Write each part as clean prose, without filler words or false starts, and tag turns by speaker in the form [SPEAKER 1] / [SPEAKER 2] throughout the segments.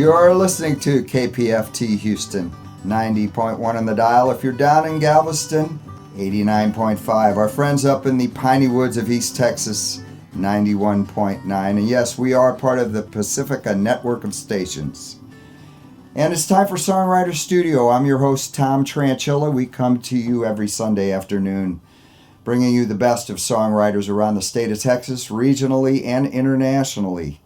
[SPEAKER 1] You're listening to KPFT Houston, 90.1 on the dial. If you're down in Galveston, 89.5. Our friends up in the piney woods of East Texas, 91.9. And yes, we are part of the Pacifica network of stations. And it's time for Songwriter Studio. I'm your host, Tom Tranchilla. We come to you every Sunday afternoon, bringing you the best of songwriters around the state of Texas, regionally and internationally.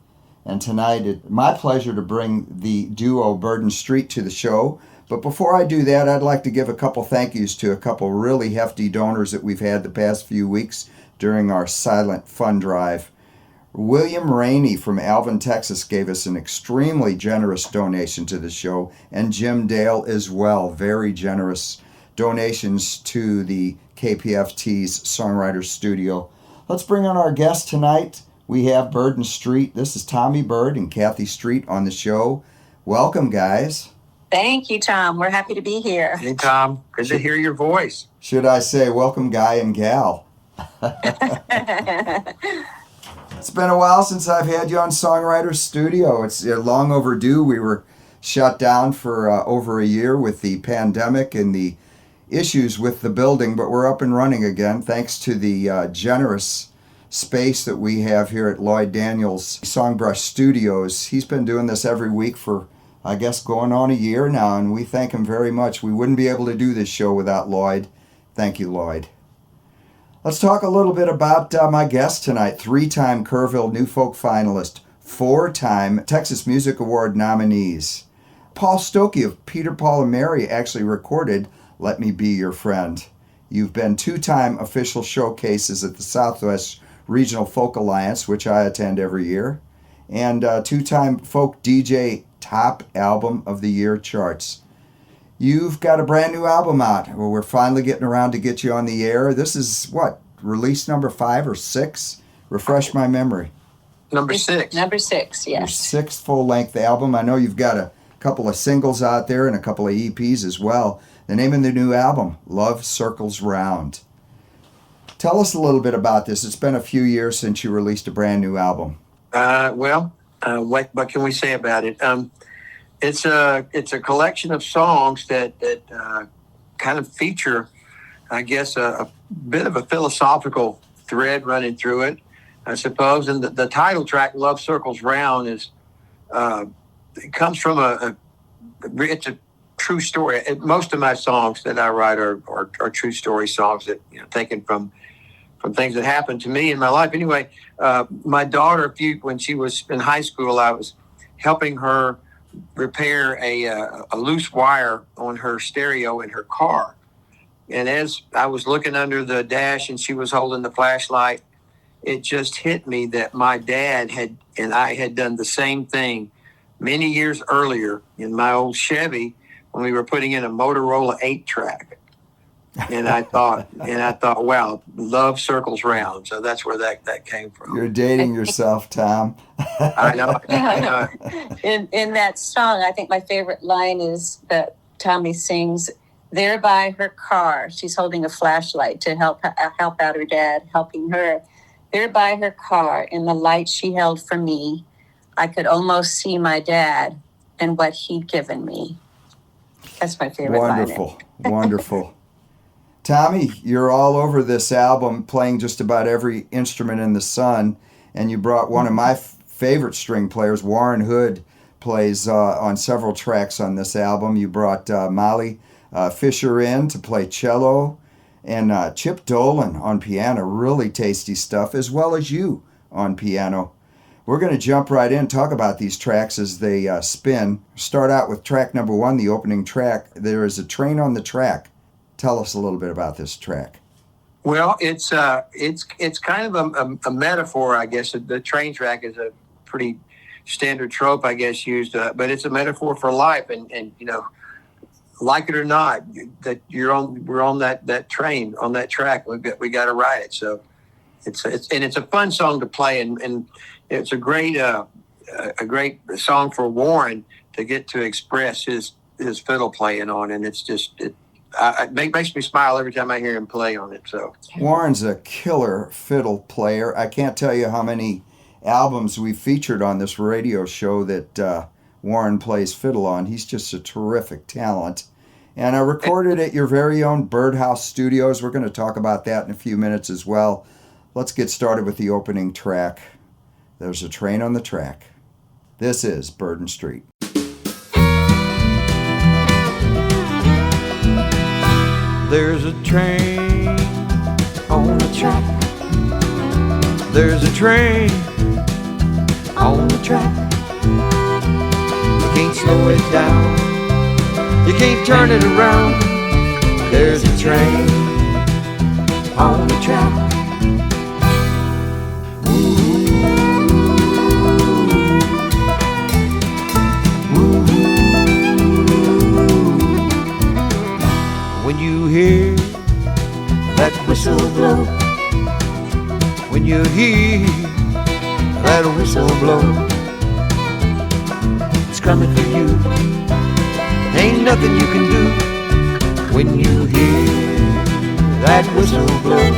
[SPEAKER 1] And tonight, it's my pleasure to bring the duo Byrd Street to the show. But before I do that, I'd like to give a couple thank yous to a couple really hefty donors that we've had the past few weeks during our silent fund drive. William Rainey from Alvin, Texas gave us an extremely generous donation to the show, and Jim Dale as well. Very generous donations to the KPFT's Songwriter Studio. Let's bring on our guest tonight. We have Byrd Street. This is Tommy Byrd and Kathy Street on the show. Welcome, guys.
[SPEAKER 2] Thank you, Tom. We're happy to be here.
[SPEAKER 3] Hey, Tom. Good to hear your voice.
[SPEAKER 1] Should I say welcome, guy and gal? It's been a while since I've had you on Songwriter Studio. It's long overdue. We were shut down for over a year with the pandemic and the issues with the building, but we're up and running again thanks to the generous space that we have here at Lloyd Daniels Songbrush Studios. He's been doing this every week for, I guess, going on a year now, and we thank him very much. We wouldn't be able to do this show without Lloyd. Thank you, Lloyd. Let's talk a little bit about my guest tonight, three-time Kerrville New Folk finalist, four-time Texas Music Award nominees. Paul Stokke of Peter, Paul and Mary actually recorded Let Me Be Your Friend. You've been two-time official showcases at the Southwest Regional Folk Alliance, which I attend every year, and two-time Folk DJ Top Album of the Year charts. You've got a brand new album out. Well, we're finally getting around to get you on the air. This is, what, release number 5 or 6? Refresh my memory.
[SPEAKER 3] Number 6.
[SPEAKER 2] Number 6, yes.
[SPEAKER 1] Your sixth full-length album. I know you've got a couple of singles out there and a couple of EPs as well. The name of the new album, Love Circles Round. Tell us a little bit about this. It's been a few years since you released a brand new album.
[SPEAKER 3] What can we say about it? It's a collection of songs that kind of feature, I guess, a bit of a philosophical thread running through it, I suppose. And the title track, Love Circles Round, it comes from it's a true story. Most of my songs that I write are true story songs that, taken from things that happened to me in my life. Anyway, my daughter, when she was in high school, I was helping her repair a loose wire on her stereo in her car. And as I was looking under the dash and she was holding the flashlight, it just hit me that my dad and I had done the same thing many years earlier in my old Chevy when we were putting in a Motorola 8-track. And I thought, wow, love circles round. So that's where that came from.
[SPEAKER 1] You're dating yourself, Tom.
[SPEAKER 3] I know.
[SPEAKER 2] In that song, I think my favorite line is that Tommy sings, "There by her car." She's holding a flashlight to help out her dad, helping her. There by her car, in the light she held for me, I could almost see my dad and what he'd given me. That's my favorite
[SPEAKER 1] Wonderful, wonderful. Tommy, you're all over this album, playing just about every instrument in the sun, and you brought one of my favorite string players, Warren Hood, plays on several tracks on this album. You brought Molly Fisher in to play cello, and Chip Dolan on piano, really tasty stuff, as well as you on piano. We're going to jump right in, talk about these tracks as they spin. Start out with track number 1, the opening track. There is a train on the track. Tell us a little bit about this track.
[SPEAKER 3] Well, it's kind of a metaphor, I guess. The train track is a pretty standard trope, I guess, used, but it's a metaphor for life, and like it or not, that we're on that train, on that track. We got to ride it. So it's a fun song to play, and it's a great song for Warren to get to express his fiddle playing on, and it's just it makes me smile every time I hear him play on it. So
[SPEAKER 1] Warren's a killer fiddle player. I can't tell you how many albums we featured on this radio show that Warren plays fiddle on. He's just a terrific talent. And I recorded at your very own Birdhouse Studios. We're going to talk about that in a few minutes as well. Let's get started with the opening track. There's a Train on the Track. This is Byrd Street.
[SPEAKER 4] There's a train on the track. There's a train on the track. You can't slow it down. You can't turn it around. There's a train on the track. When you hear that whistle blow, when you hear that whistle blow, it's coming for you. Ain't nothing you can do when you hear that whistle blow.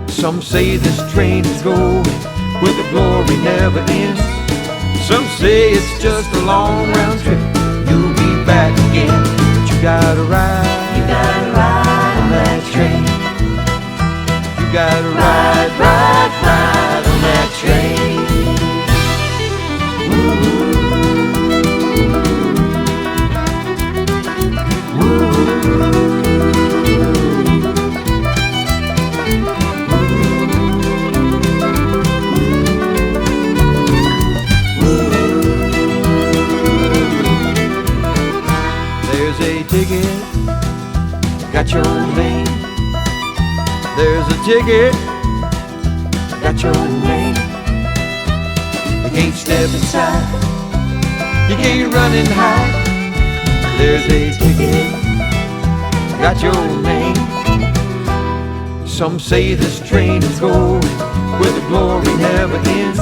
[SPEAKER 4] Some say this train is going where the glory never ends. Some say it's just a long round trip. You'll be back again. You gotta ride on that train. You gotta ride on that train. There's a ticket, got your name. There's a ticket, got your name. You can't step inside, you can't run and hide. There's a ticket, got your name. Some say this train is going where the glory never ends.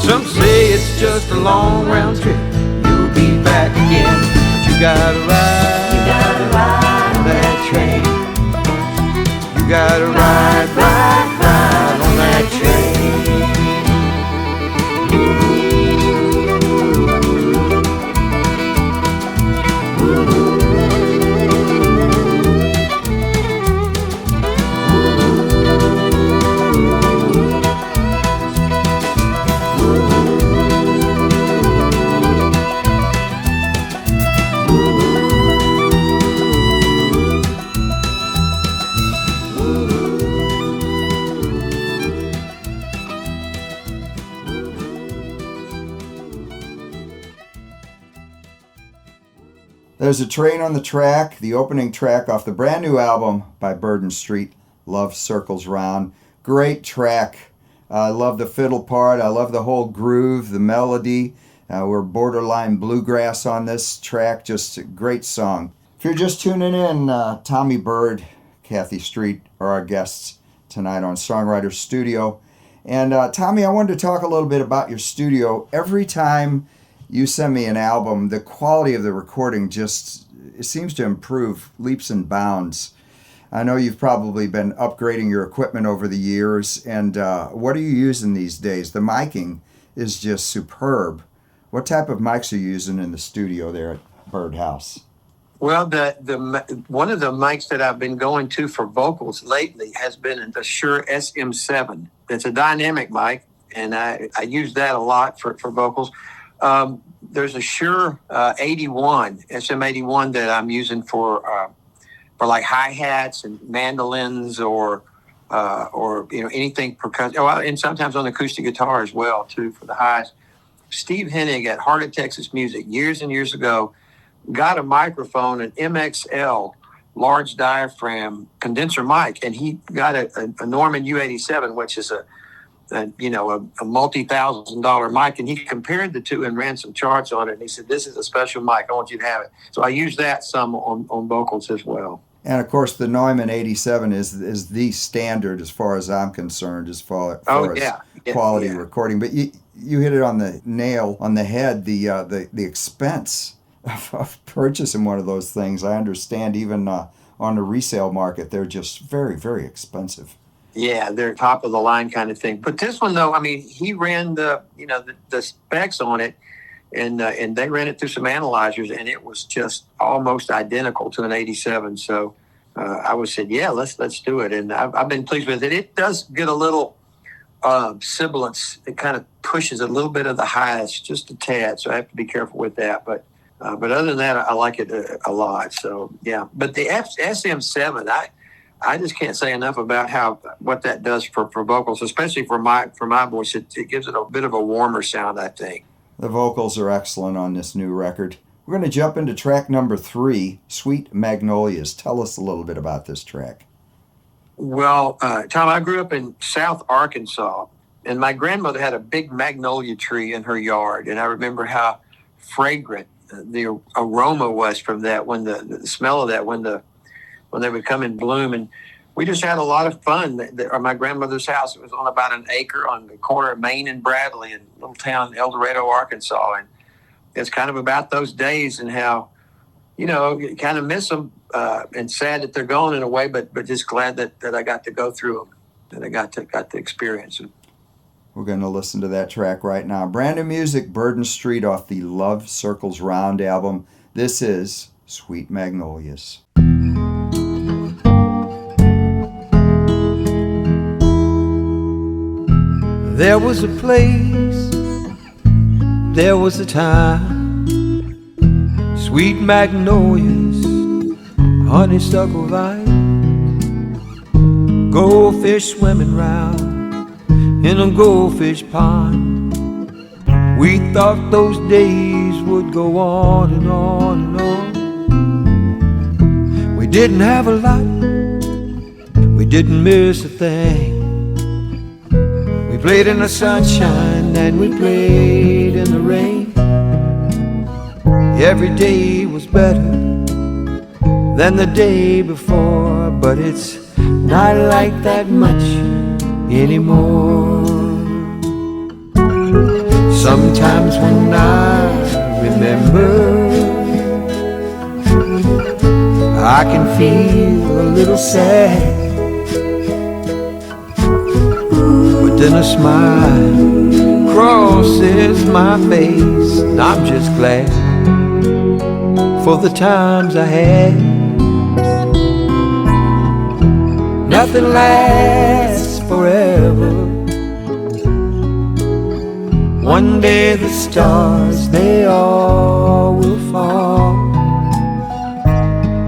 [SPEAKER 4] Some say it's just a long round trip. You'll be back again. But you gotta ride on that train. You gotta ride on that train.
[SPEAKER 1] There's a Train on the Track, the opening track off the brand new album by Byrd Street, Love Circles Round. Great track. I love the fiddle part. I love the whole groove, the melody. We're borderline bluegrass on this track. Just a great song. If you're just tuning in, Tommy Byrd, Kathy Street are our guests tonight on Songwriter Studio. And Tommy, I wanted to talk a little bit about your studio. Every time you send me an album, the quality of the recording just it seems to improve leaps and bounds. I know you've probably been upgrading your equipment over the years, and what are you using these days? The miking is just superb. What type of mics are you using in the studio there at Birdhouse?
[SPEAKER 3] Well, the one of the mics that I've been going to for vocals lately has been the Shure SM7. It's a dynamic mic, and I use that a lot for vocals. There's a Shure 81, SM81 that I'm using for like hi-hats and mandolins or anything percussion. Oh, and sometimes on acoustic guitar as well too for the highs. Steve Hennig at Heart of Texas Music years and years ago got a microphone, an MXL large diaphragm condenser mic, and he got a Norman U87, which is a multi-$1,000 mic, and he compared the two and ran some charts on it, and he said, "This is a special mic. I want you to have it." So I use that some on vocals as well.
[SPEAKER 1] And of course, the Neumann 87 is the standard as far as I'm concerned, as far as quality recording. But you hit it on the nail on the head. The expense of purchasing one of those things, I understand, even on the resale market, they're just very, very expensive.
[SPEAKER 3] Yeah, they're top of the line kind of thing. But this one, though, I mean, he ran the specs on it, and they ran it through some analyzers, and it was just almost identical to an 87. So I was said, yeah, let's do it, and I've been pleased with it. It does get a little sibilance. It kind of pushes a little bit of the highs, just a tad, so I have to be careful with that. But other than that, I like it a lot. So yeah, but the SM7, I just can't say enough about what that does for vocals, especially for my voice. It gives it a bit of a warmer sound, I think.
[SPEAKER 1] The vocals are excellent on this new record. We're going to jump into track number 3, Sweet Magnolias. Tell us a little bit about this track.
[SPEAKER 3] Well, Tom, I grew up in South Arkansas, and my grandmother had a big magnolia tree in her yard, and I remember how fragrant the aroma was from that, when the smell of that, when they would come in bloom. And we just had a lot of fun at my grandmother's house. It was on about an acre on the corner of Main and Bradley in a little town, El Dorado, Arkansas. And it's kind of about those days and how, you kind of miss them and sad that they're gone in a way, but just glad that I got to go through them, that I got to experience them.
[SPEAKER 1] We're going to listen to that track right now. Brand new music, Byrd Street, off the Love Circles Round album. This is Sweet Magnolias.
[SPEAKER 4] There was a place, there was a time, sweet magnolias, honeysuckle vine, goldfish swimming round in a goldfish pond. We thought those days would go on and on and on. We didn't have a lot, we didn't miss a thing. We played in the sunshine and we played in the rain. Every day was better than the day before, but it's not like that much anymore. Sometimes when I remember, I can feel a little sad, but then a smile crosses my face, and I'm just glad for the times I had. Nothing lasts forever. One day the stars, they all will fall.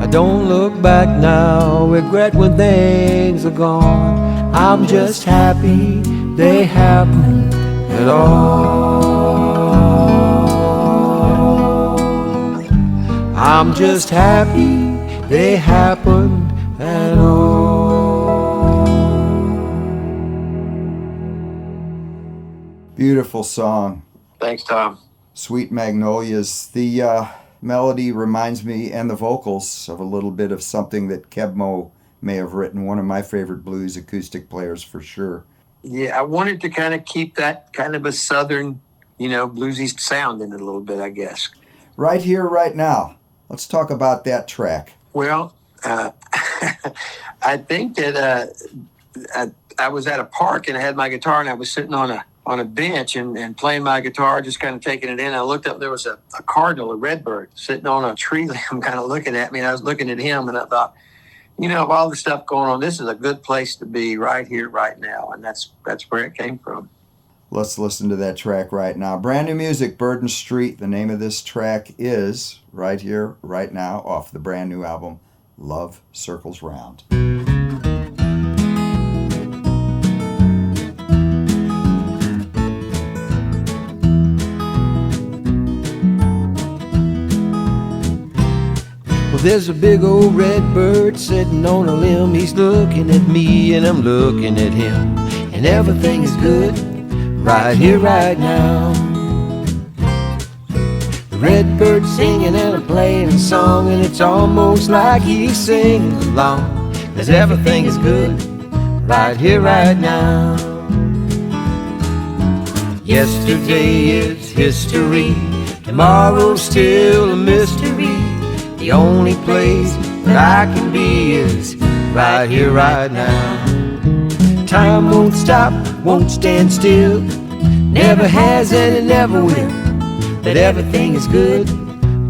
[SPEAKER 4] I don't look back now, regret when things are gone. I'm just happy they happened at all. I'm just happy they happened at all.
[SPEAKER 1] Beautiful song.
[SPEAKER 3] Thanks, Tom.
[SPEAKER 1] Sweet Magnolias. The melody reminds me, and the vocals, of a little bit of something that Kebmo may have written, one of my favorite blues acoustic players for sure.
[SPEAKER 3] Yeah, I wanted to kind of keep that kind of a southern, bluesy sound in it a little bit, I guess.
[SPEAKER 1] Right here, right now. Let's talk about that track.
[SPEAKER 3] Well, I think that I was at a park and I had my guitar and I was sitting on a bench and playing my guitar, just kind of taking it in. I looked up, there was a cardinal, a redbird, sitting on a tree limb kind of looking at me. And I was looking at him and I thought, of all the stuff going on, this is a good place to be right here, right now. And that's where it came from.
[SPEAKER 1] Let's listen to that track right now. Brand new music, Byrd Street. The name of this track is Right Here, Right Now, off the brand new album, Love Circles Round.
[SPEAKER 4] There's a big old red bird sitting on a limb. He's looking at me and I'm looking at him, and everything is good right here, right now. The red bird's singing and I'm playing a song, and it's almost like he's singing along, 'cause everything is good right here, right now. Yesterday is history, tomorrow's still a mystery. The only place that I can be is right here, right now. Time won't stop, won't stand still, never has and it never will. that everything is good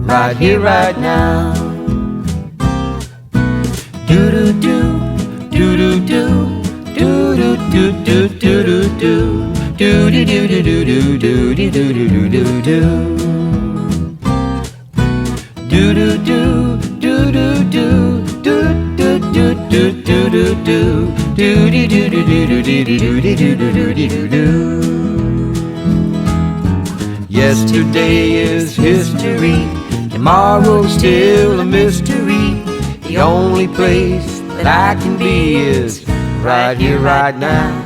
[SPEAKER 4] right here, right now. Do do do, do do do, do do do do do do do, do do do do do do do do do do do do. Do do do do do do do do do do do do do do do do do do do do. Yesterday is history, tomorrow's still a mystery. The only place that I can be is right here, right now.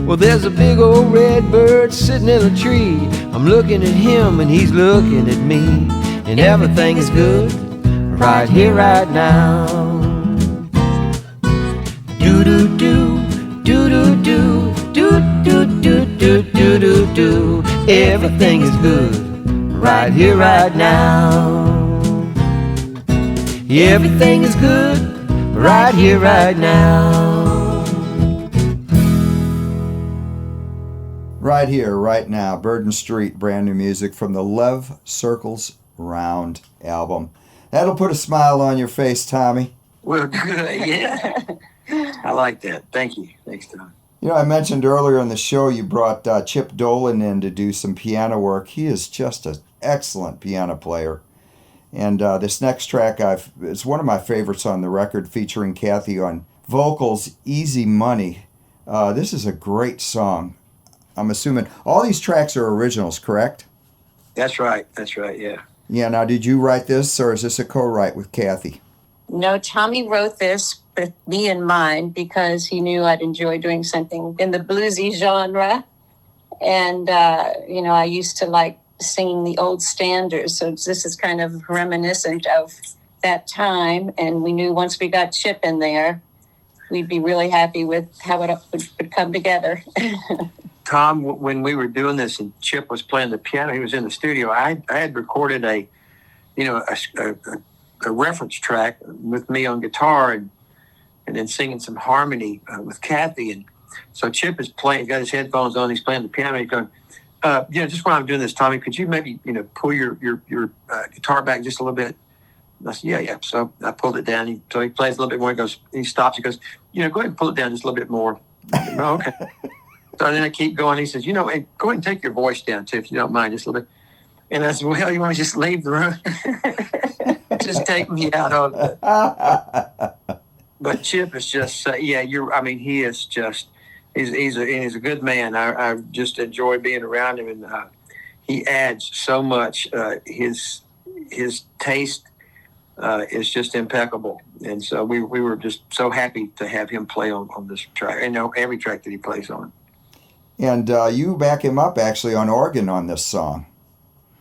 [SPEAKER 4] Well, there's a big old red bird sitting in a tree. I'm looking at him and he's looking at me, and everything is good right here, right now. Do do do, do do do, do do do do do do do. Everything is good right here, right now. Everything is good right here, right now.
[SPEAKER 1] Right here, right now, Byrd Street, brand new music from the Love Circles Round album. That'll put a smile on your face, Tommy.
[SPEAKER 3] Well, good. Yeah. I like that. Thank you. Thanks, Tom.
[SPEAKER 1] You know, I mentioned earlier in the show you brought Chip Dolan in to do some piano work. He is just an excellent piano player. And this next track it's one of my favorites on the record, featuring Kathy on vocals, Easy Money. This is a great song. I'm assuming all these tracks are originals, correct?
[SPEAKER 3] That's right. That's right, yeah.
[SPEAKER 1] Yeah, now did you write this, or is this a co-write with Kathy?
[SPEAKER 2] No, Tommy wrote this with me in mind because he knew I'd enjoy doing something in the bluesy genre. And, I used to like singing the old standards. So this is kind of reminiscent of that time. And we knew once we got Chip in there, we'd be really happy with how it would come together.
[SPEAKER 3] Tom, when we were doing this and Chip was playing the piano, he was in the studio. I had recorded a reference track with me on guitar and then singing some harmony with Kathy. And so Chip is playing, got his headphones on, he's playing the piano. He's going, just while I'm doing this, Tommy, could you maybe, pull your guitar back just a little bit? And I said, yeah. So I pulled it down. So he plays a little bit more. He stops. He goes, go ahead and pull it down just a little bit more. Said, oh, okay. So then I keep going. He says, hey, go ahead and take your voice down too, if you don't mind, just a little bit. And I said, well, you want to just leave the room? Just take me out of it. But Chip is just, he is just, he's a good man. I just enjoy being around him, and he adds so much. His taste is just impeccable, and so we were just so happy to have him play on this track, and every track that he plays on.
[SPEAKER 1] And you back him up actually on organ on this song.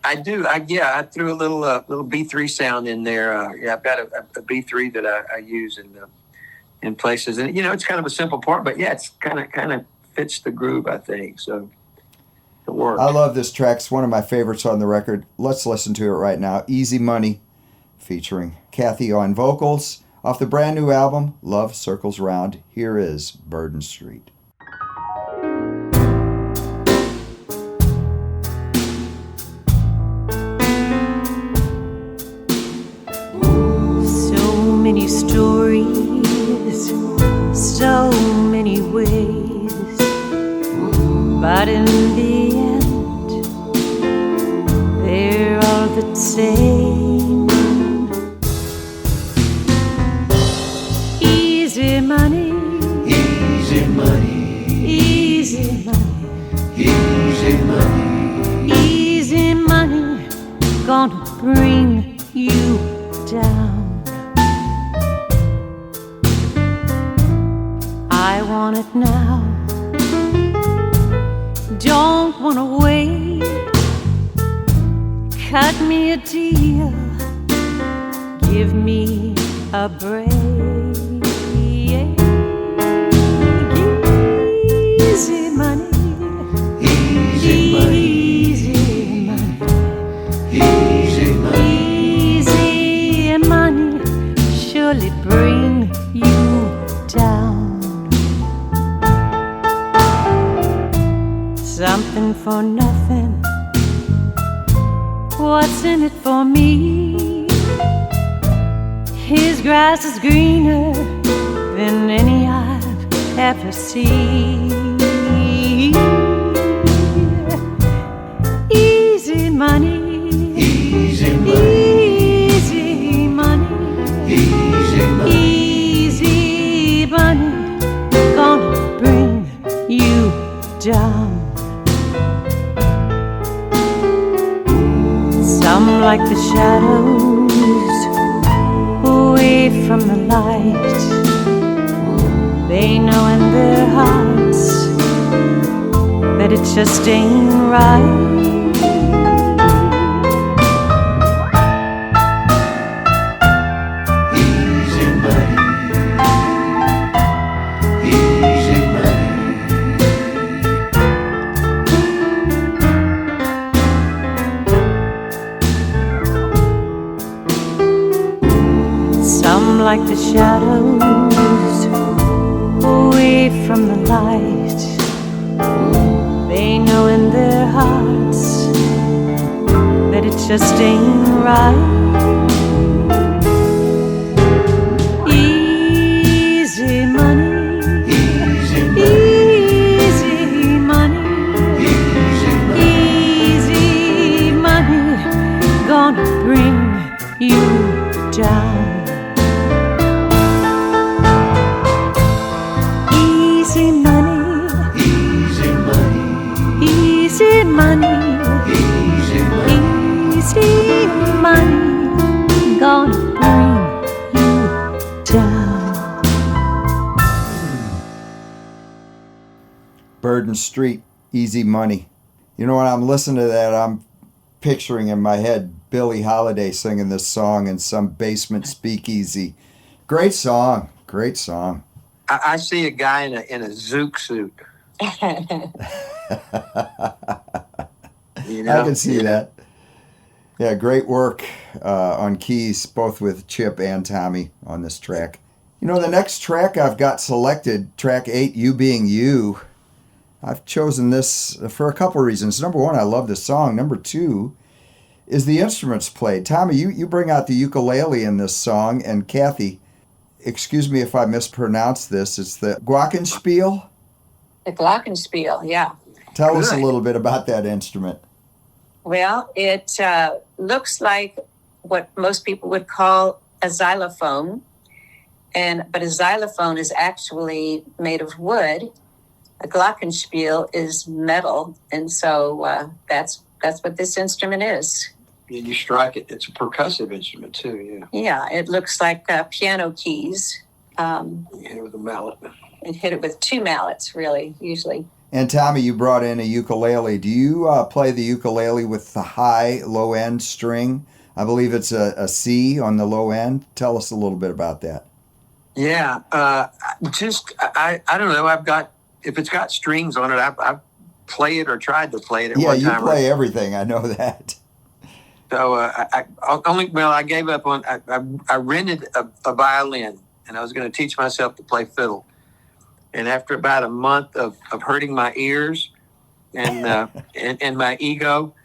[SPEAKER 3] I do. I threw a little B3 sound in there. I've got a B3 that I use in places, and it's kind of a simple part, but yeah, it's kind of fits the groove, I think. So it works.
[SPEAKER 1] I love this track. It's one of my favorites on the record. Let's listen to it right now. Easy Money, featuring Kathy on vocals, off the brand new album Love Circles Round. Here is Byrd Street.
[SPEAKER 5] Many stories, so many ways, but in the end, they're all the same. Easy money,
[SPEAKER 4] Easy money,
[SPEAKER 5] easy money,
[SPEAKER 4] easy money,
[SPEAKER 5] easy money, gonna bring you down. I want it now, don't want to wait. Cut me a deal, give me a break. Easy money,
[SPEAKER 4] easy money,
[SPEAKER 5] easy money,
[SPEAKER 4] easy money,
[SPEAKER 5] easy money, surely bring you down. Something for nothing, what's in it for me? His grass is greener than any I've ever seen. Easy money,
[SPEAKER 4] Easy money,
[SPEAKER 5] easy money,
[SPEAKER 4] easy money.
[SPEAKER 5] easy money, gonna bring you down. Some like the shadows away from the light. They know in their hearts that it just ain't right.
[SPEAKER 4] Easy money, easy money.
[SPEAKER 5] Some like the shadows away from the light. They know in their hearts that it just ain't right. Easy money,
[SPEAKER 4] Easy money,
[SPEAKER 5] easy money,
[SPEAKER 4] easy money.
[SPEAKER 5] easy money, gonna bring you down. Easy money,
[SPEAKER 4] Easy money,
[SPEAKER 5] easy money,
[SPEAKER 4] easy money.
[SPEAKER 5] easy money, gonna bring you down.
[SPEAKER 1] Byrd Street, Easy Money. You know, when I'm listening to that, I'm picturing in my head Billie Holiday singing this song in some basement speakeasy. Great song, great song.
[SPEAKER 3] I see a guy in a Zook suit. You know?
[SPEAKER 1] I can see that. Yeah, great work on keys, both with Chip and Tommy on this track. You know, the next track I've got selected, track 8, You Being You. I've chosen this for a couple reasons. Number one, I love the song. Number two is the instruments played. Tommy, you bring out the ukulele in this song, and Kathy, excuse me if I mispronounce this, it's the Glockenspiel.
[SPEAKER 2] The Glockenspiel, yeah.
[SPEAKER 1] Tell us a
[SPEAKER 3] Good.
[SPEAKER 1] little bit about that instrument.
[SPEAKER 2] Well, it looks like what most people would call a xylophone, but a xylophone is actually made of wood. A Glockenspiel is metal, and so that's what this instrument is.
[SPEAKER 3] And you strike it. It's a percussive instrument too. Yeah.
[SPEAKER 2] Yeah, it looks like piano keys.
[SPEAKER 3] You hit it with a mallet.
[SPEAKER 2] And hit it with 2 mallets, really, usually.
[SPEAKER 1] And Tommy, you brought in a ukulele. Do you play the ukulele with the high, low end string? I believe it's a C on the low end. Tell us a little bit about that.
[SPEAKER 3] Yeah. I don't know. If it's got strings on it, I've played it or tried to play it at
[SPEAKER 1] Yeah,
[SPEAKER 3] one
[SPEAKER 1] you
[SPEAKER 3] time.
[SPEAKER 1] play everything. I know that.
[SPEAKER 3] So I gave up on. I rented a violin, and I was going to teach myself to play fiddle. And after about a month of hurting my ears and and my ego,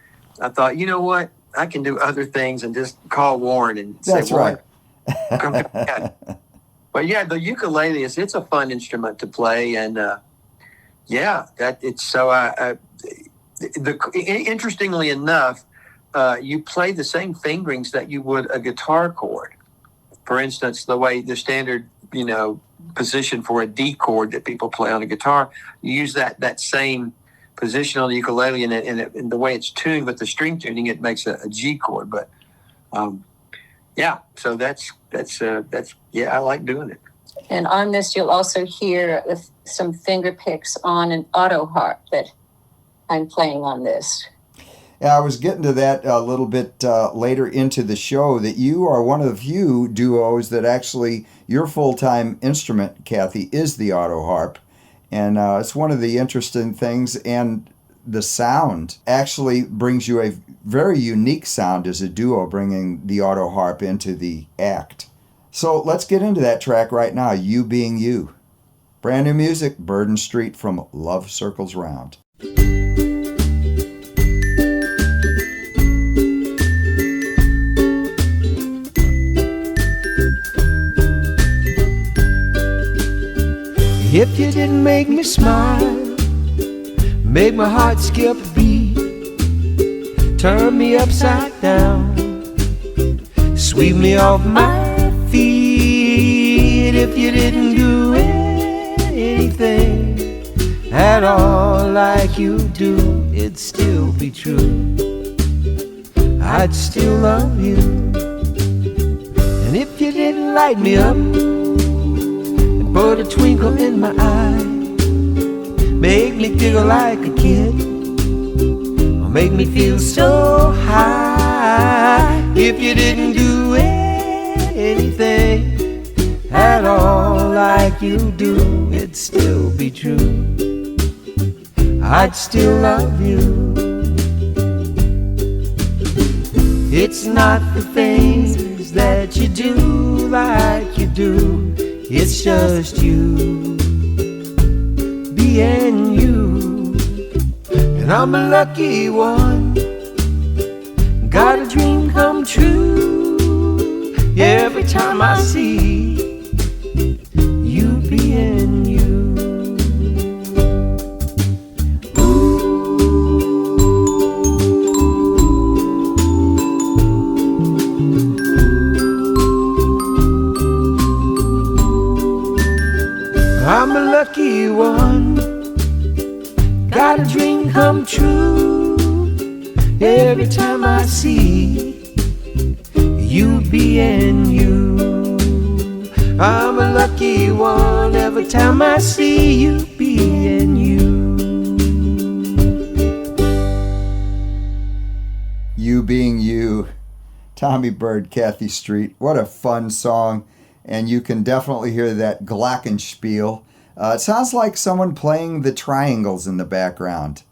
[SPEAKER 3] I thought, you know what, I can do other things and just call Warren and
[SPEAKER 1] That's
[SPEAKER 3] say, Warren,
[SPEAKER 1] right.
[SPEAKER 3] come to Dad. But yeah, the ukulele it's a fun instrument to play, and interestingly enough, you play the same fingerings that you would a guitar chord. For instance, the standard, position for a D chord that people play on a guitar, you use that same position on the ukulele, and the way it's tuned with the string tuning, it makes a G chord. But so that's I like doing it.
[SPEAKER 2] And on this, you'll also hear some finger picks on an auto harp that I'm playing on this.
[SPEAKER 1] Yeah, I was getting to that a little bit later into the show, that you are one of the few duos that actually, your full-time instrument, Kathy, is the auto harp. And it's one of the interesting things, and the sound actually brings you a very unique sound as a duo, bringing the auto harp into the act. So let's get into that track right now, You Being You. Brand new music, Byrd Street from Love Circles Round.
[SPEAKER 4] If you didn't make me smile, make my heart skip a beat, turn me upside down, sweep me off my feet. If you didn't do anything at all like you do, it'd still be true. I'd still love you. And if you didn't light me up and put a twinkle in my eye, make me giggle like a kid, or make me feel so high. If you didn't do anything at all like you do, it'd still be true. I'd still love you. It's not the things that you do like you do, it's just you being you. And I'm a lucky one, got a dream come true every time I see you being you. I'm a lucky one, got a dream come true every time I see you being you. I'm a lucky one every time I see you being you.
[SPEAKER 1] You Being You, Tommy Byrd, Kathy Street. What a fun song. And you can definitely hear that Glockenspiel. It sounds like someone playing the triangles in the background.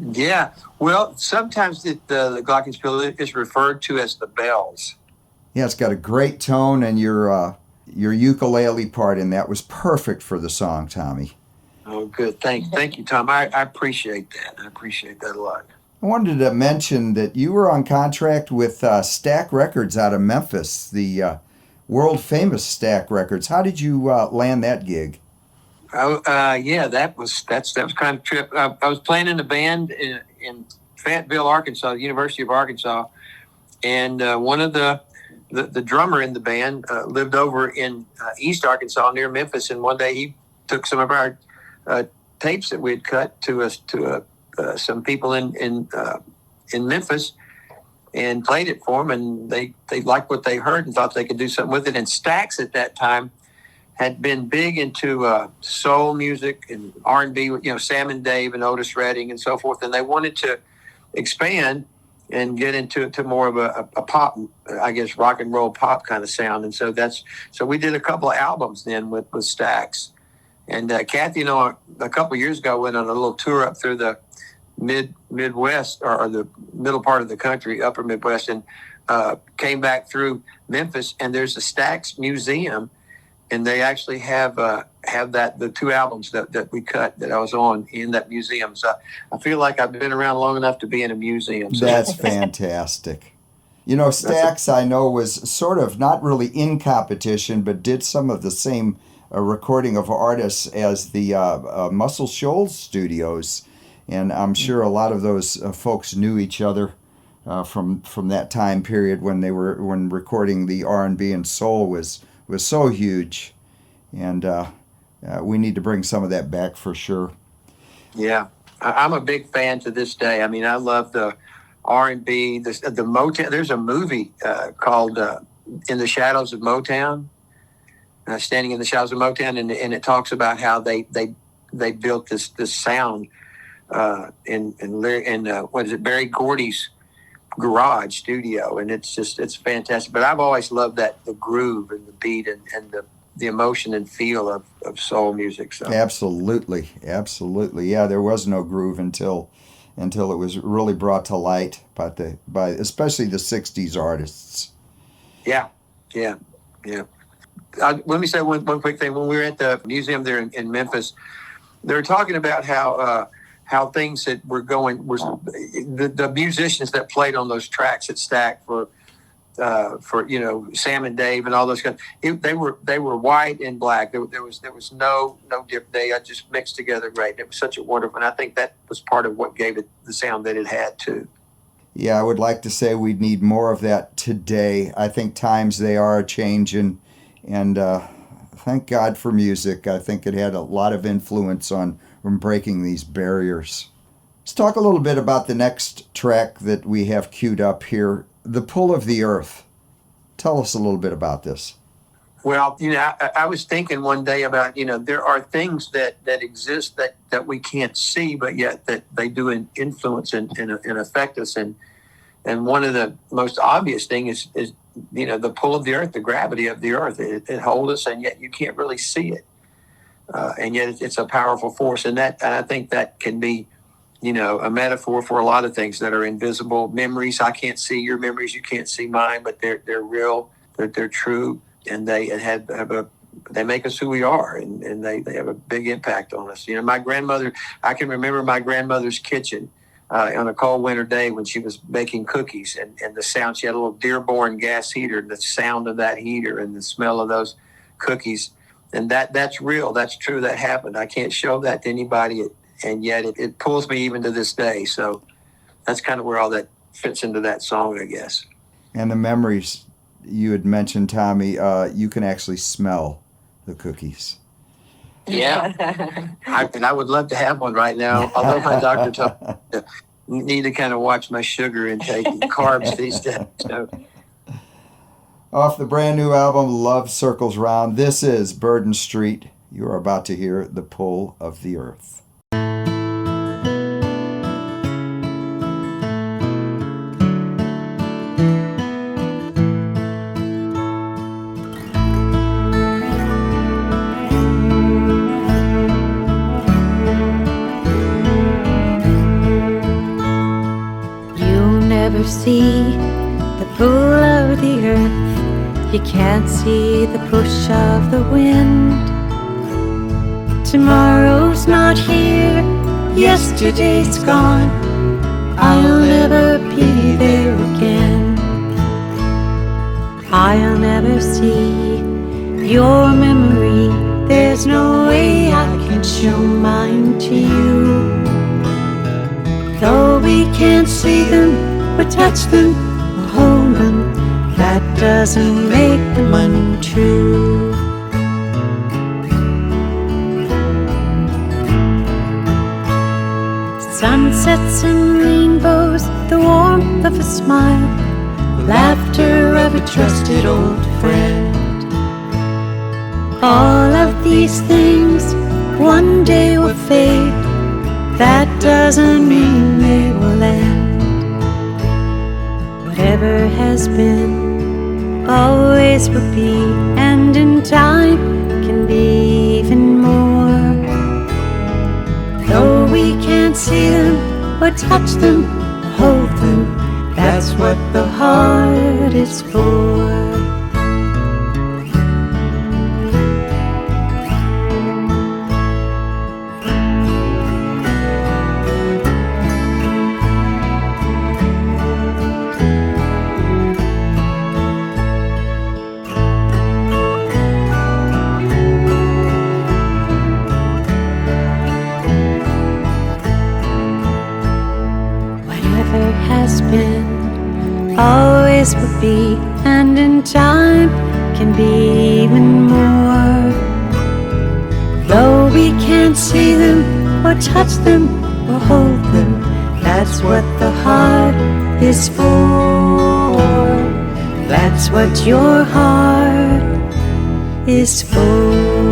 [SPEAKER 3] Yeah. Well, sometimes the Glockenspiel is referred to as the bells.
[SPEAKER 1] Yeah, it's got a great tone, and your ukulele part in that was perfect for the song, Tommy.
[SPEAKER 3] Oh, good. Thank you, Tom. I appreciate that. I appreciate that a lot.
[SPEAKER 1] I wanted to mention that you were on contract with Stack Records out of Memphis, the world famous Stack Records. How did you land that gig?
[SPEAKER 3] Yeah, that was kind of a trip. I was playing in a band in Fayetteville, Arkansas, the University of Arkansas, and one of the drummer in the band lived over in East Arkansas near Memphis. And one day he took some of our tapes that we had cut to some people in Memphis, and played it for them, and they liked what they heard and thought they could do something with it. And Stax at that time had been big into soul music and R&B, Sam and Dave and Otis Redding and so forth, and they wanted to expand and get into more of a pop, I guess, rock and roll pop kind of sound. And so we did a couple of albums then with Stax. And Kathy and I, a couple of years ago, went on a little tour up through the Midwest, or the middle part of the country, upper Midwest, and came back through Memphis, and there's a Stax museum, and they actually have the two albums that we cut that I was on in that museum. So I feel like I've been around long enough to be in a museum. So.
[SPEAKER 1] That's fantastic. Stax, I know, was sort of not really in competition, but did some of the same recording of artists as the Muscle Shoals studios. And I'm sure a lot of those folks knew each other from that time period when recording the R&B and soul was so huge, and we need to bring some of that back for sure.
[SPEAKER 3] Yeah, I'm a big fan to this day. I mean, I love the R&B, the Motown. There's a movie called "In the Shadows of Motown," Standing in the Shadows of Motown, and it talks about how they built this sound. In what is it, Barry Gordy's garage studio, and it's fantastic. But I've always loved the groove and the beat and the emotion and feel of soul music. So
[SPEAKER 1] absolutely, yeah. There was no groove until it was really brought to light by especially the '60s artists.
[SPEAKER 3] Yeah. Let me say one quick thing. When we were at the museum there in Memphis, they were talking about how things that were going was the musicians that played on those tracks at Stack for for Sam and Dave and all those guys. They were white and black. There was no different. They just mixed together great. It was such a wonderful, and I think that was part of what gave it the sound that it had too.
[SPEAKER 1] Yeah, I would like to say we'd need more of that today. I think times they are changing, and thank God for music. I think it had a lot of influence on breaking these barriers. Let's talk a little bit about the next track that we have queued up here, The Pull of the Earth. Tell us a little bit about this.
[SPEAKER 3] Well, I was thinking one day about, there are things that exist that we can't see, but yet that they do influence and affect us. And one of the most obvious things is the pull of the earth, the gravity of the earth. It holds us, and yet you can't really see it. And yet it's a powerful force. And I think that can be, a metaphor for a lot of things that are invisible. Memories, I can't see your memories, you can't see mine, but they're real, they're true. And they make us who we are, and they have a big impact on us. My grandmother, I can remember my grandmother's kitchen on a cold winter day when she was baking cookies, and the sound. She had a little Dearborn gas heater, and the sound of that heater and the smell of those cookies, and that's real, that's true, that happened. I can't show that to anybody, and yet it pulls me even to this day. So that's kind of where all that fits into that song, I guess.
[SPEAKER 1] And the memories. You had mentioned, Tommy, you can actually smell the cookies.
[SPEAKER 3] Yeah. I would love to have one right now, although my doctor told me to need to kind of watch my sugar intake and carbs these days. So.
[SPEAKER 1] Off the brand new album, Love Circles Round, this is Byrd Street. You are about to hear The Pull of the Earth.
[SPEAKER 5] See the pull of the earth, you can't see the push of the wind. Tomorrow's not here, yesterday's gone, I'll never be there again. I'll never see your memory, there's no way I can show mine to you. Though we can't see them or touch them or hold them, that doesn't make them untrue. Sunsets and rainbows, the warmth of a smile, the laughter of a trusted old friend. All of these things one day will fade, that doesn't mean they will end. Whatever has been, always will be, and in time can be even more. Though we can't see them or touch them or hold them, that's what the heart is for. Always will be, and in time can be even more. Though we can't see them or touch them or hold them, that's what the heart is for. That's what your heart is for.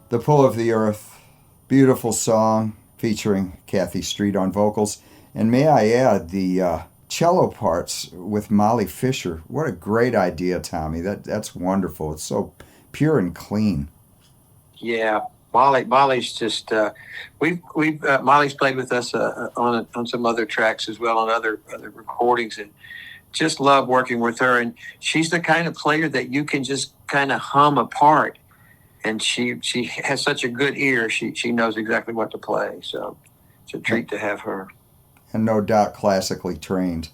[SPEAKER 1] The Pull of the Earth, beautiful song featuring Kathy Street on vocals. And may I add the cello parts with Molly Fisher. What a great idea, Tommy. That's wonderful. It's so pure and clean.
[SPEAKER 3] Yeah, Molly's just Molly's played with us on some other tracks as well, on other recordings, and just love working with her. And she's the kind of player that you can just kind of hum a part, and she has such a good ear. She knows exactly what to play. So it's a treat to have her.
[SPEAKER 1] And no doubt classically trained.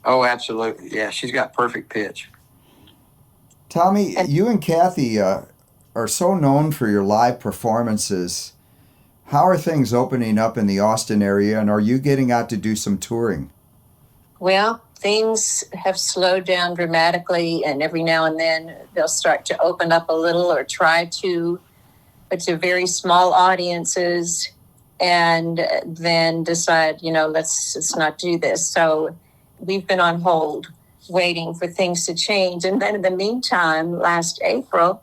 [SPEAKER 3] Oh, absolutely. Yeah, she's got perfect pitch.
[SPEAKER 1] Tommy, you and Kathy are so known for your live performances. How are things opening up in the Austin area, and are you getting out to do some touring?
[SPEAKER 2] Well, things have slowed down dramatically, and every now and then they'll start to open up a little or try to, but to very small audiences, and then decide, let's not do this. So we've been on hold waiting for things to change. And then in the meantime, last April,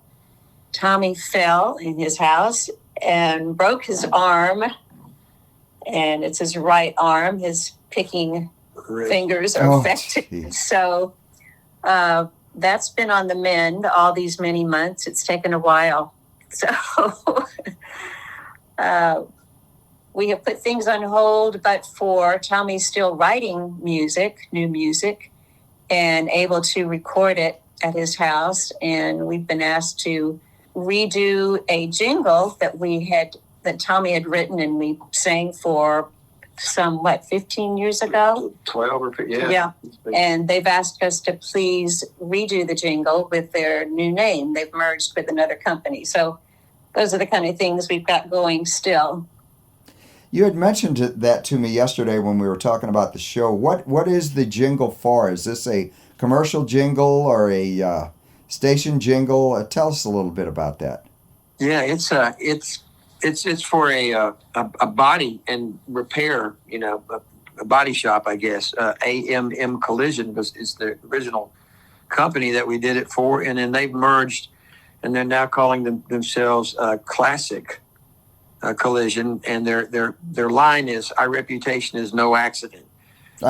[SPEAKER 2] Tommy fell in his house and broke his arm, and it's his right arm. His picking fingers are affected. Geez. So that's been on the mend all these many months. It's taken a while. So we have put things on hold, but for Tommy's still writing music, new music, and able to record it at his house. And we've been asked to redo a jingle that Tommy had written and we sang for 15 years ago?
[SPEAKER 3] 12 or 15,
[SPEAKER 2] yeah. And they've asked us to please redo the jingle with their new name. They've merged with another company. So those are the kind of things we've got going still.
[SPEAKER 1] You had mentioned that to me yesterday when we were talking about the show. What is the jingle for? Is this a commercial jingle or a station jingle? Tell us a little bit about that.
[SPEAKER 3] Yeah, it's for a body and repair, a body shop, I guess. AMM Collision is the original company that we did it for, and then they've merged, and they're now calling themselves Classic Collision, and their line is "Our reputation is no accident."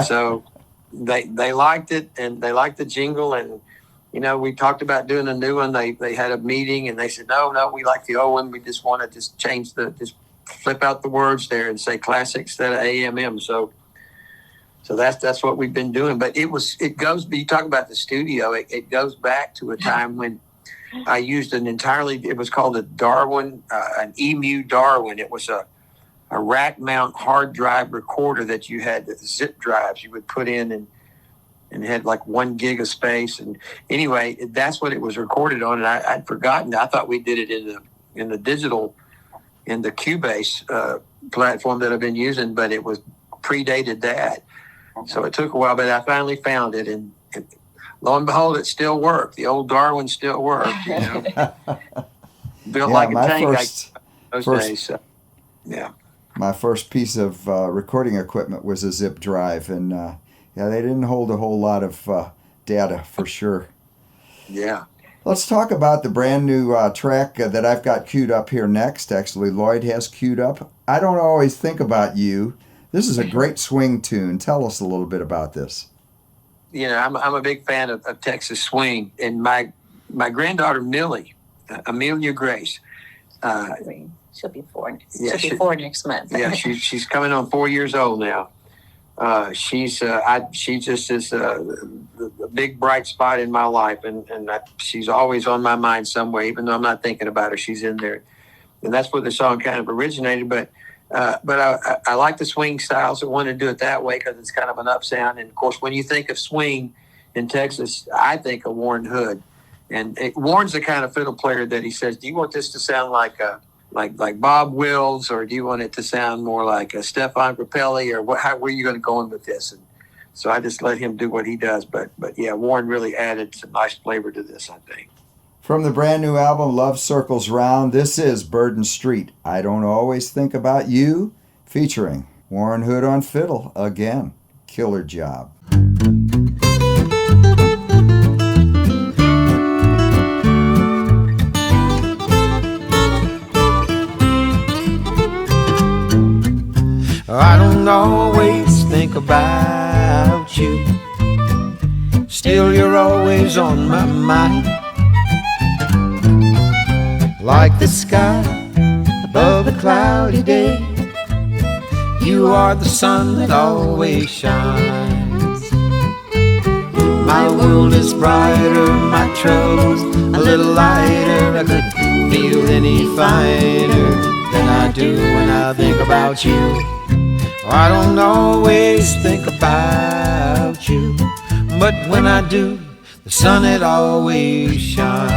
[SPEAKER 3] So they liked it, and they liked the jingle, and we talked about doing a new one. They had a meeting, and they said, no, we like the old one. We just want to change just flip out the words there and say Classic instead of AMM. So that's what we've been doing. But it goes. You talk about the studio. It goes back to a time when I used it was called a Darwin, an EMU Darwin. It was a rack mount hard drive recorder that you had zip drives you would put in, and it had like 1 gig of space. And anyway, that's what it was recorded on. And I'd forgotten. I thought we did it in the digital, in the Cubase platform that I've been using, but it was predated that. So it took a while, but I finally found it, and lo and behold, it still worked. The old Darwin still worked. Built like a tank those days. So, yeah.
[SPEAKER 1] My first piece of recording equipment was a zip drive, and they didn't hold a whole lot of data for sure.
[SPEAKER 3] Yeah.
[SPEAKER 1] Let's talk about the brand new track that I've got queued up here next. Actually, Lloyd has queued up. I Don't Always Think About You. This is a great swing tune. Tell us a little bit about this.
[SPEAKER 3] I'm a big fan of Texas swing, and my granddaughter Amelia Grace.
[SPEAKER 2] She'll be 4. She'll be 4 next month.
[SPEAKER 3] Yeah, she's coming on 4 years old now. She just is a big bright spot in my life, and she's always on my mind some way, even though I'm not thinking about her. She's in there, and that's where the song kind of originated. But I like the swing style, so I wanted to do it that way because it's kind of an up sound. And of course, when you think of swing in Texas, I think of Warren Hood, and Warren's the kind of fiddle player that he says, "Do you want this to sound like Bob Wills, or do you want it to sound more like a Stefan Grappelli, or where are you going to go in with this?" And so I just let him do what he does. But yeah, Warren really added some nice flavor to this, I think.
[SPEAKER 1] From the brand new album, Love Circles Round, this is Byrd Street, I Don't Always Think About You, featuring Warren Hood on fiddle again. Killer job.
[SPEAKER 4] I don't always think about you. Still, you're always on my mind. Like the sky of a cloudy day. You are the sun that always shines. My world is brighter, my troubles a little lighter. I couldn't feel any finer than I do when I think about you. I don't always think about you, but when I do, the sun it always shines.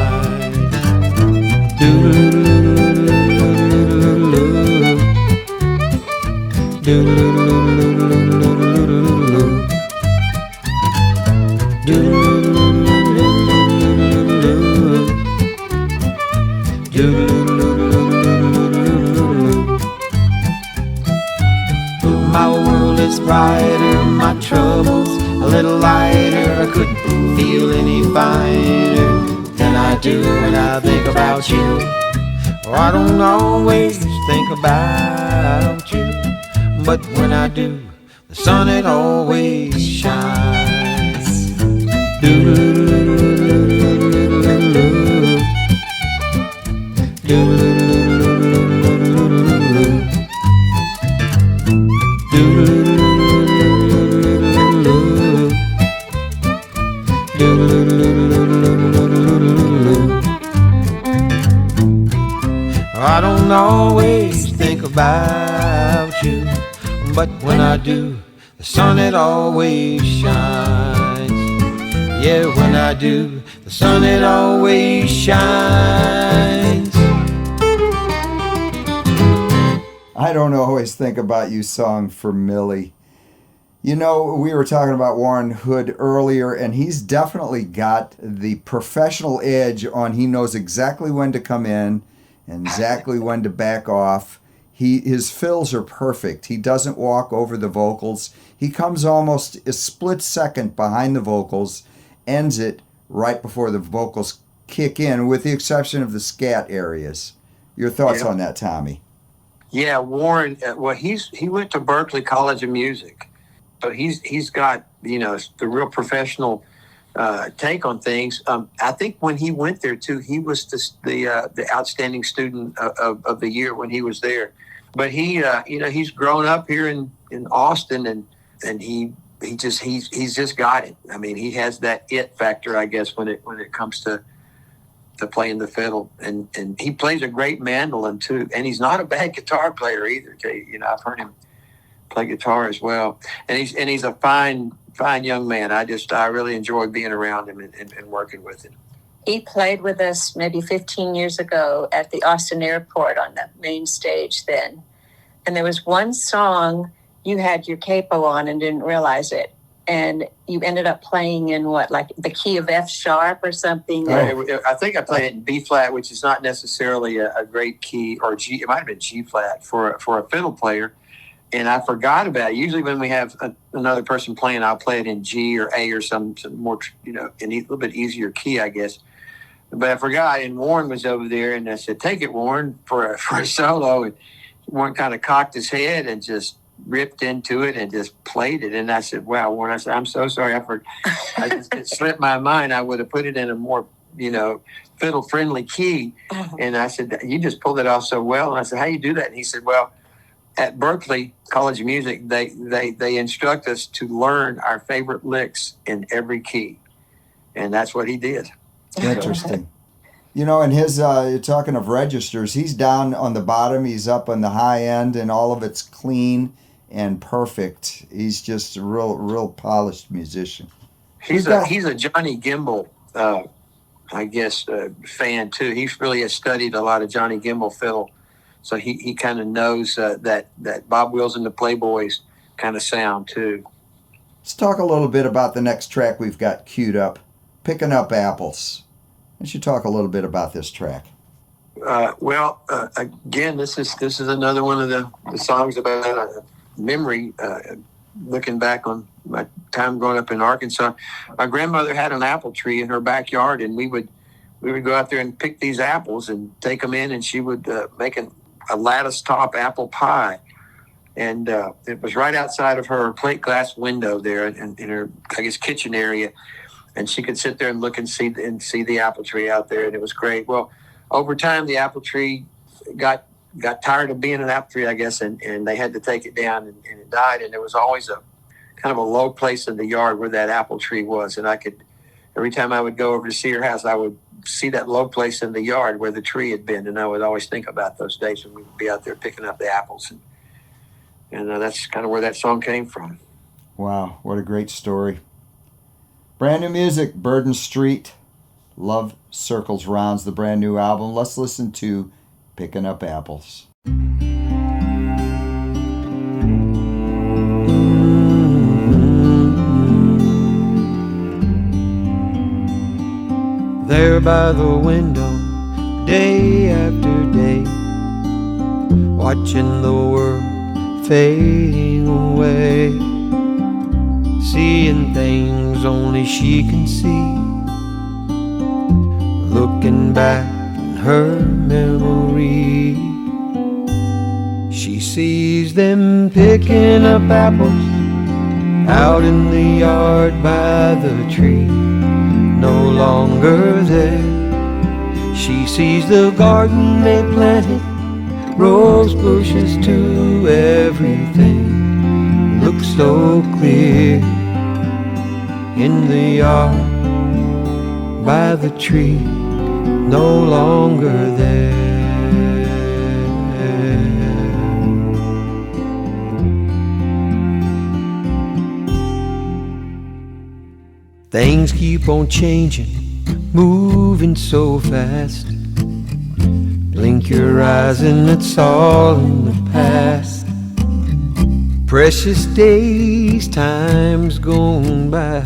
[SPEAKER 4] My world is brighter, my troubles a little lighter. I couldn't feel any finer than I do when I think about you. I don't always think about you, but when I do, the sun it always shines. I don't always think about you, but when I do, the sun it always shines. Yeah, when I do, the sun it always shines.
[SPEAKER 1] I don't always think about you song for Millie. You know, we were talking about Warren Hood earlier, and he's definitely got the professional edge on he knows exactly when to come in and exactly when to back off. His fills are perfect. He doesn't walk over the vocals. He comes almost a split second behind the vocals, ends it right before the vocals kick in, with the exception of the scat areas. Your thoughts on that, Tommy?
[SPEAKER 3] Yeah, Warren. Well, he went to Berklee College of Music. So he's got, the real professional take on things. I think when he went there too, he was the outstanding student of the year when he was there. But he's grown up here in Austin, and he's just got it. I mean, he has that it factor, I guess, when it comes to playing the fiddle, and he plays a great mandolin too. And he's not a bad guitar player either. I've heard him play guitar as well, and he's a fine young man. I really enjoy being around him and working with him.
[SPEAKER 2] He played with us maybe 15 years ago at the Austin airport on the main stage then, and there was one song you had your capo on and didn't realize it, and you ended up playing in like the key of F sharp or something.
[SPEAKER 3] I think I played it in B flat, which is not necessarily a great key, or G. It might have been G flat for a fiddle player. And I forgot about it. Usually when we have another person playing, I'll play it in G or A or some more, in a little bit easier key, I guess. But I forgot, and Warren was over there, and I said, "Take it, Warren, for a solo." And Warren kind of cocked his head and just ripped into it and just played it. And I said, "Wow, Warren," I said, "I'm so sorry. It slipped my mind. I would have put it in a more, fiddle-friendly key." And I said, "You just pulled it off so well." And I said, "How you do that?" And he said, "Well, at Berklee College of Music, they instruct us to learn our favorite licks in every key," and that's what he did.
[SPEAKER 1] Interesting. And his you're talking of registers, he's down on the bottom, he's up on the high end, and all of it's clean and perfect. He's just a real polished musician.
[SPEAKER 3] He's a Johnny Gimbel, fan too. He really has studied a lot of Johnny Gimbel fiddle. So he kind of knows that Bob Wills and the Playboys kind of sound too.
[SPEAKER 1] Let's talk a little bit about the next track we've got queued up, Picking Up Apples. Why don't you talk a little bit about this track? Again, this is another one of the songs about memory. Looking back on my time growing up in Arkansas, my grandmother had an apple tree in her backyard, and we would go out there and pick these apples and take them in, and she would make a lattice top apple pie, and it was right outside of her plate glass window there in her, I guess, kitchen area, and she could sit there and look and see the apple tree out there, and it was great. Well, over time the apple tree got
[SPEAKER 3] got tired of being an apple tree, I guess, and they had to take it down, and it died. And there was always a kind of a low place in the yard where that apple tree was, and I could, every time I would go over to see her house, I would see that low place in the yard where the tree had been, and I would always think about those days when we would be out there picking up the apples, and that's kind of where that song came from.
[SPEAKER 1] Wow, what a great story. Brand new music, Byrd Street, Love Circles Rounds, the brand new album. Let's listen to Picking Up Apples.
[SPEAKER 4] There by the window, day after day, watching the world fading away, seeing things only she can see, looking back in her memory. She sees them picking up apples out in the yard by the tree, no longer there. She sees the garden they planted, rose bushes too, everything looks so clear in the yard by the tree, no longer there. Things keep on changing, moving so fast. Blink your eyes and it's all in the past. Precious days, time's gone by.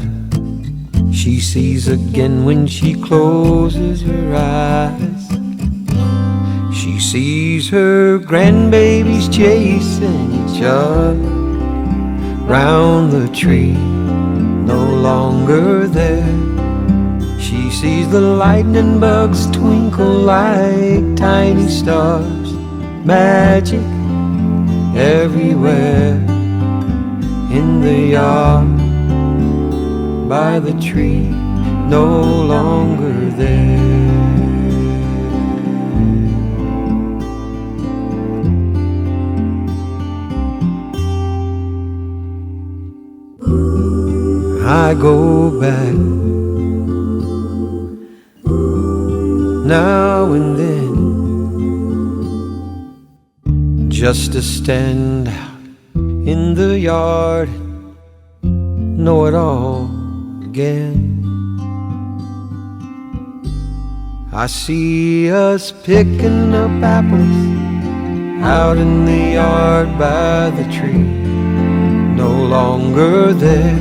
[SPEAKER 4] She sees again when she closes her eyes. She sees her grandbabies chasing each other round the tree, no longer there. She sees the lightning bugs twinkle like tiny stars, magic everywhere in the yard by the tree, no longer there. I go back now and then just to stand out in the yard, know it all again. I see us picking up apples out in the yard by the tree, no longer there.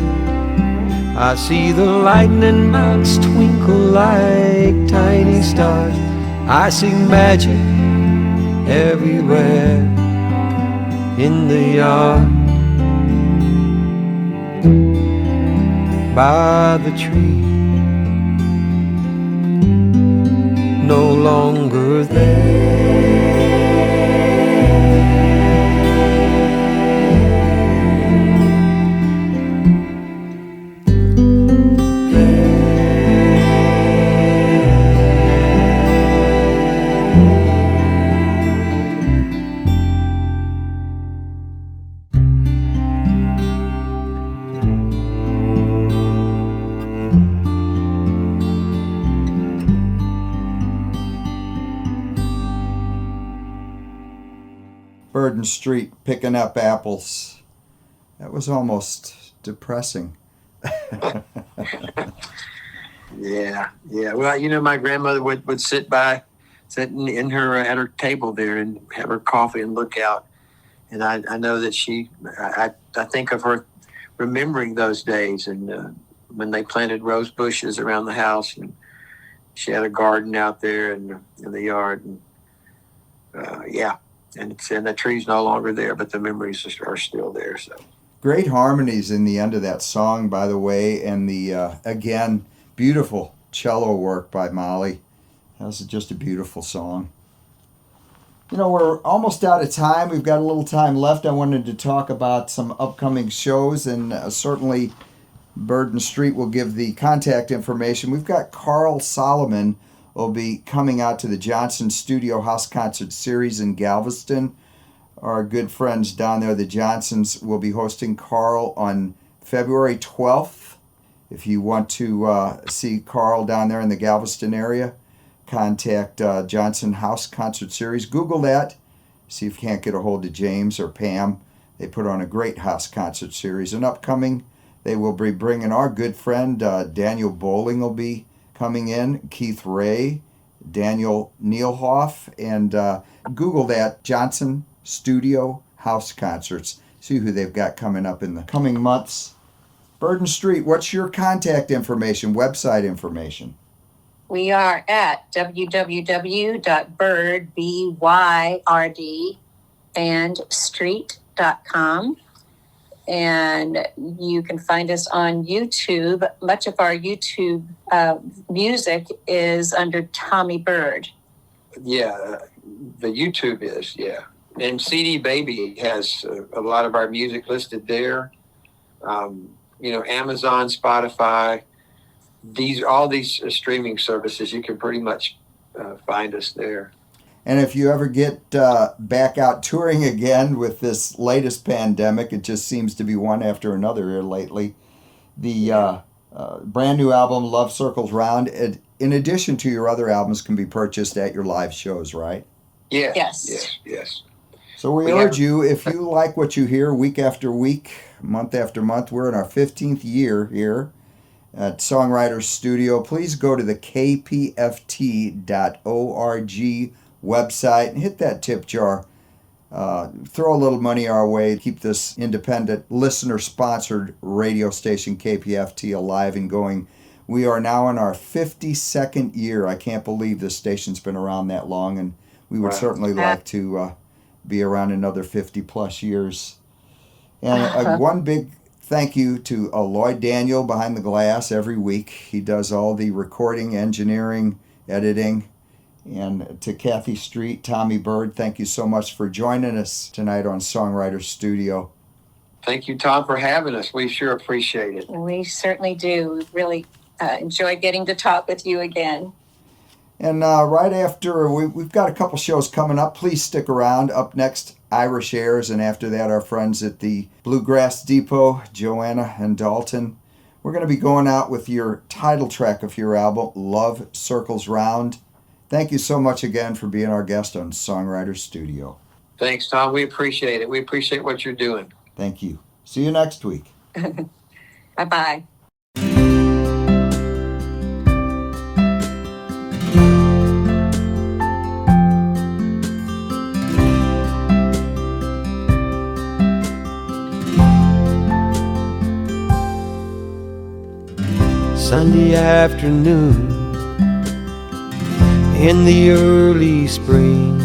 [SPEAKER 4] I see the lightning bugs twinkle like tiny stars. I see magic everywhere in the yard by the tree, no longer there.
[SPEAKER 1] Byrd Street, Picking Up Apples. That was almost depressing.
[SPEAKER 3] Yeah. Well, you know, my grandmother would sit in her at her table there and have her coffee and look out. And I know that I think of her remembering those days and when they planted rose bushes around the house, and she had a garden out there in the yard. And and the tree's no longer there, but the memories are still there. So
[SPEAKER 1] great harmonies in the end of that song, by the way, and the again beautiful cello work by Molly. That was just a beautiful song. You know, we're almost out of time. We've got a little time left. I wanted to talk about some upcoming shows, and certainly Byrd Street will give the contact information. We've got Carl Solomon will be coming out to the Johnson Studio House Concert Series in Galveston. Our good friends down there, the Johnsons, will be hosting Carl on February 12th. If you want to see Carl down there in the Galveston area, contact Johnson House Concert Series. Google that. See if you can't get a hold of James or Pam. They put on a great house concert series. And upcoming, they will be bringing our good friend Daniel Bowling will be coming in, Keith Ray, Daniel Neilhoff, and Google that, Johnson Studio House Concerts. See who they've got coming up in the coming months. Byrd Street, what's your contact information, website information?
[SPEAKER 2] We are at www.byrdbandstreet.com. And you can find us on YouTube. Much of our YouTube music is under Tommy Byrd.
[SPEAKER 3] Yeah, the YouTube is, yeah. And CD Baby has a lot of our music listed there. Amazon, Spotify, all these streaming services, you can pretty much find us there.
[SPEAKER 1] And if you ever get back out touring again with this latest pandemic, it just seems to be one after another here lately. The brand new album, Love Circles Round, in addition to your other albums, can be purchased at your live shows, right?
[SPEAKER 2] Yes.
[SPEAKER 1] So we urge you, if you like what you hear week after week, month after month, we're in our 15th year here at Songwriters Studio. Please go to the kpft.org website and hit that tip jar. Throw a little money our way to keep this independent, listener-sponsored radio station KPFT alive and going. We are now in our 52nd year. I can't believe this station's been around that long, and we would certainly like to be around another 50-plus years. And one big thank you to Lloyd Daniel behind the glass every week. He does all the recording, engineering, editing. And to Kathy Street, Tommy Byrd, thank you so much for joining us tonight on Songwriters Studio.
[SPEAKER 3] Thank you, Tom, for having us. We sure appreciate it.
[SPEAKER 2] We certainly do. We really enjoy getting to talk with you again.
[SPEAKER 1] And right after, we've got a couple shows coming up. Please stick around. Up next, Irish Airs, and after that, our friends at the Bluegrass Depot, Joanna and Dalton. We're going to be going out with your title track of your album, Love Circles Round. Thank you so much again for being our guest on Songwriters Studio.
[SPEAKER 3] Thanks, Tom. We appreciate it. We appreciate what you're doing.
[SPEAKER 1] Thank you. See you next week.
[SPEAKER 2] Bye-bye.
[SPEAKER 4] Sunday afternoon in the early spring,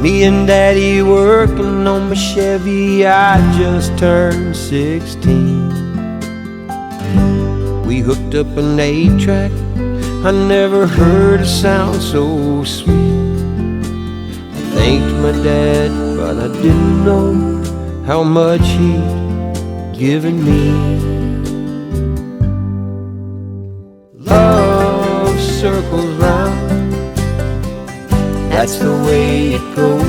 [SPEAKER 4] me and Daddy working on my Chevy. I just turned 16. We hooked up an 8-track. I never heard a sound so sweet. I thanked my dad, but I didn't know how much he'd given me. Love circles round, that's the way it goes.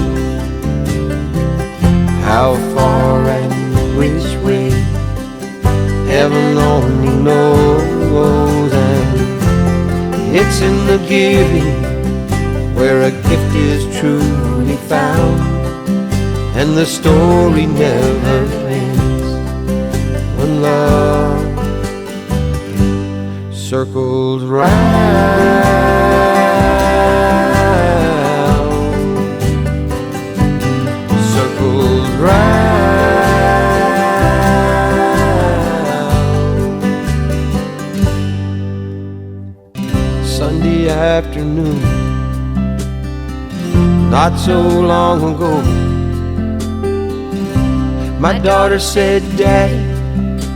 [SPEAKER 4] How far and which way, heaven only knows. And it's in the giving where a gift is truly found, and the story never ends when love circles round. Circles round. Sunday afternoon, not so long ago, my daughter said, "Daddy,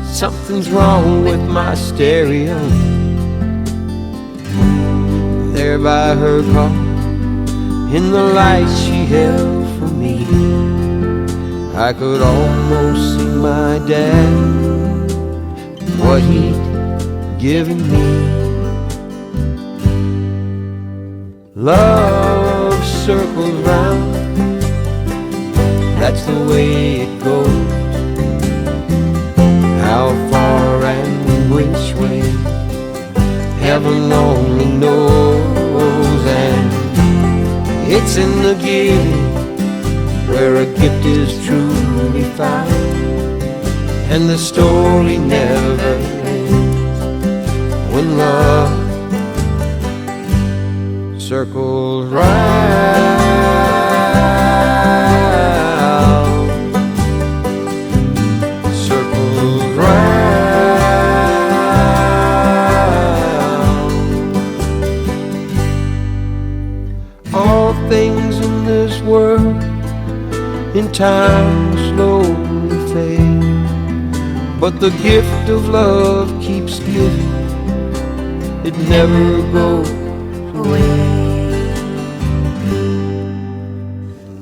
[SPEAKER 4] something's wrong with my stereo." There by her car, in the light she held for me, I could almost see my dad, what he'd given me. Love circles round, that's the way it goes. How far and which way, heaven only knows. And it's in the giving where a gift is truly found, and the story never ends when love circles round. Circles round. All things in this world in time slowly fade, but the gift of love keeps giving, it never goes away.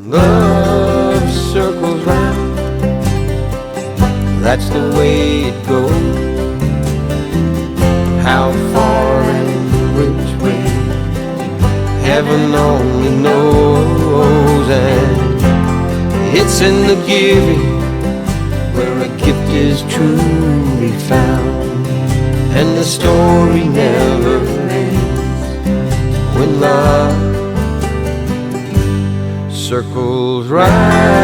[SPEAKER 4] Love circles round, that's the way it goes. How far and which way, heaven only knows. And it's in the giving where a gift is truly found, and the story never ends when love circles round.